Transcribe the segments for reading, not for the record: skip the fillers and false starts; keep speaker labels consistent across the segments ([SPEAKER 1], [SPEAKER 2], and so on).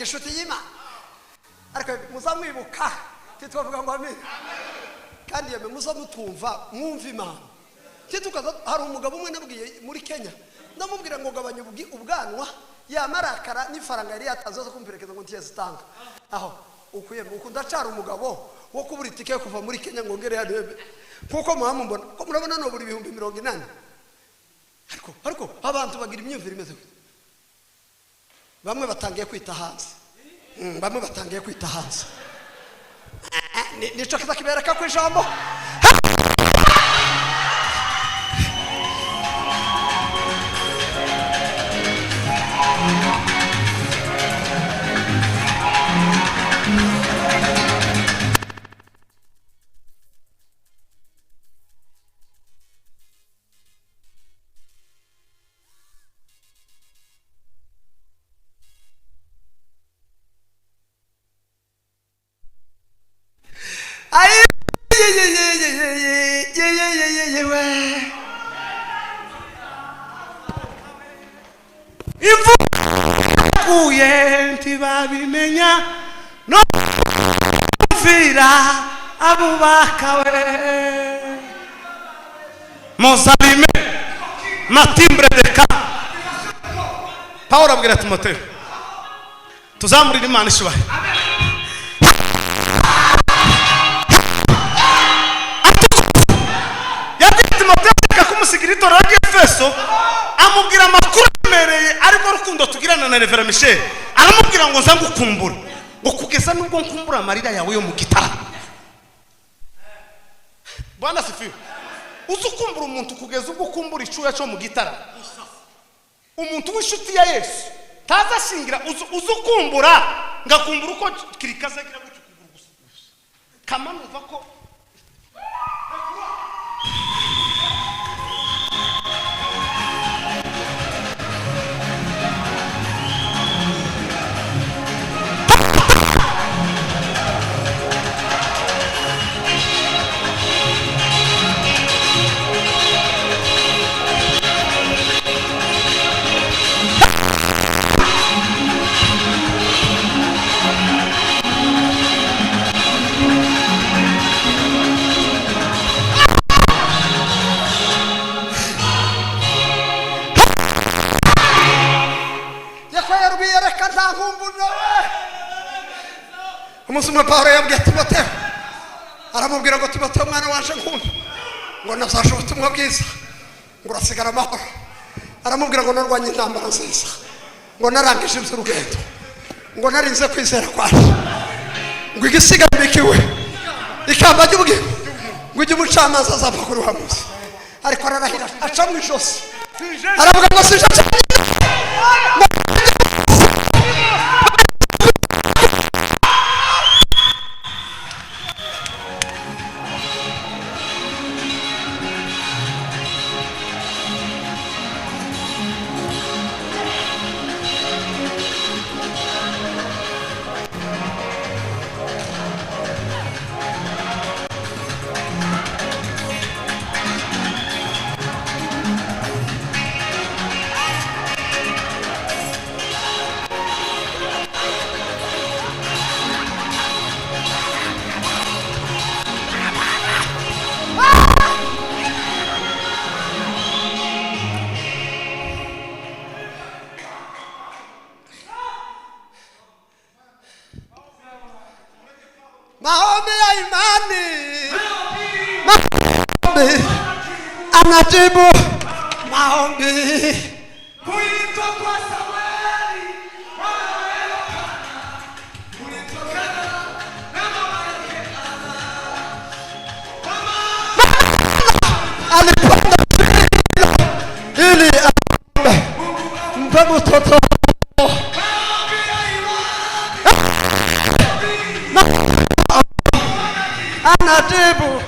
[SPEAKER 1] inshuti y'Imana ariko muzamwibuka titwavuga ngo amen kandi yeme muzamutumva mwumva Imana titukaza hari umugabo umwe nabwiye muri Kenya ndamubwira ngo gabanya ubwanwa yamarakara n'ifaranga yari yatazoza kumperekeza ngo ntiyazitanga aho ukuye ndacara umugabo wo kubura itike kuva muri Kenya ngo ngere yarebe kuko muhamumbona ko murabona no buri 180 ariko abantu bagira imyumvire imeze bamwe batangiye kwita hanze nico kiza kibereka ku ijambo babimenya no mvira abubakawe Mozalime matimbre de ka Paulo abwira Timotheo tuzamurira Imana ishubahe yabwira Timotheo kumusigira itorero ry'Efeso amubwira amakuru amereye ariko rukundo tugirana na Reverend Michel aramubwira ngo nza ngukumbura ngo kugeza nubwo nkumbura amarira yawe yo mu gitara Bwana sifiwe uzukumbura umuntu kugeza ubwo kumbura icuya cyo mu gitara umuntu w'ishuti ya Yesu tazashingira uzukumbura ngakumbura uko kirikaza gira gucukugura gusa kama numva ko umusuma Paulo yabwiye Timotheo aramubwira ngo Timotheo mwana wanje nkunda ngo nazasha ubutumwa bwiza ngo urasigara amahoro aramubwira ngo narwanye intambara nziza ngo narangije iby'urugendo ngo narinze kwizera kwaje ngo igisigambikiwe ikamba ry'ubugingo ngo ujye umucamanza azapfa kuri wa munsi ariko ararahira aca mu ijosi aravuga ngo sije anajibu maombi kuitwa kwa Samueli kulitokana na mama yake alipanda ili mpe mtoto anajibu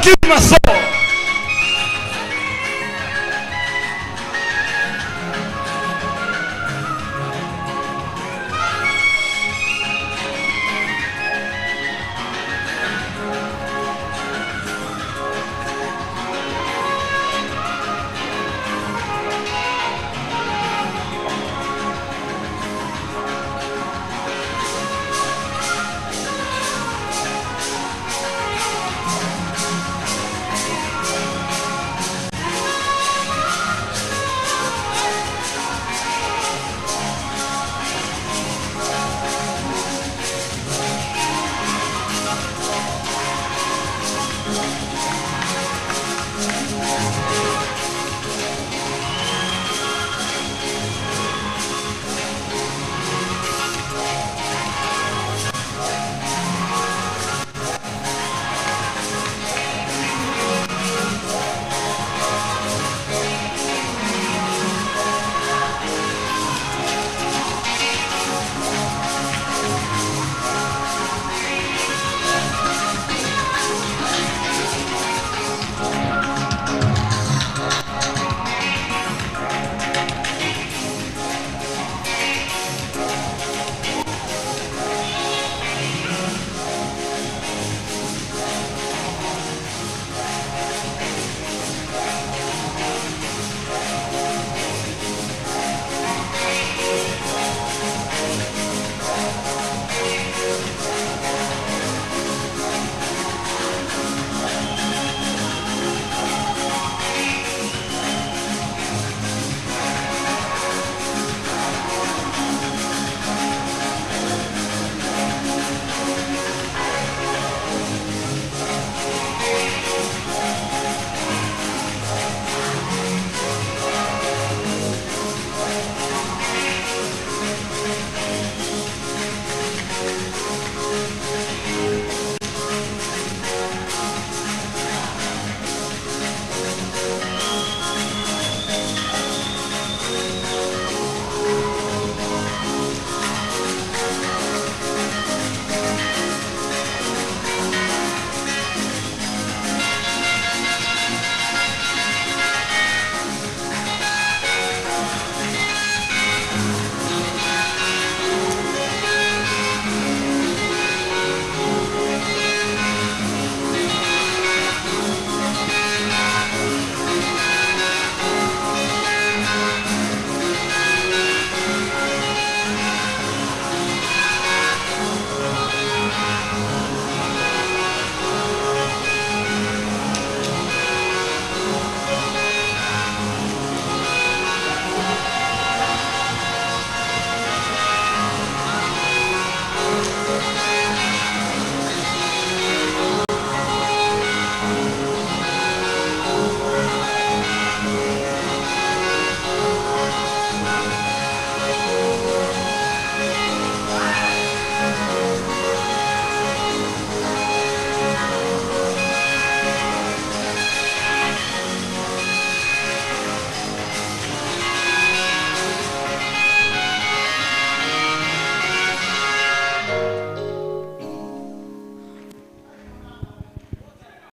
[SPEAKER 2] give him a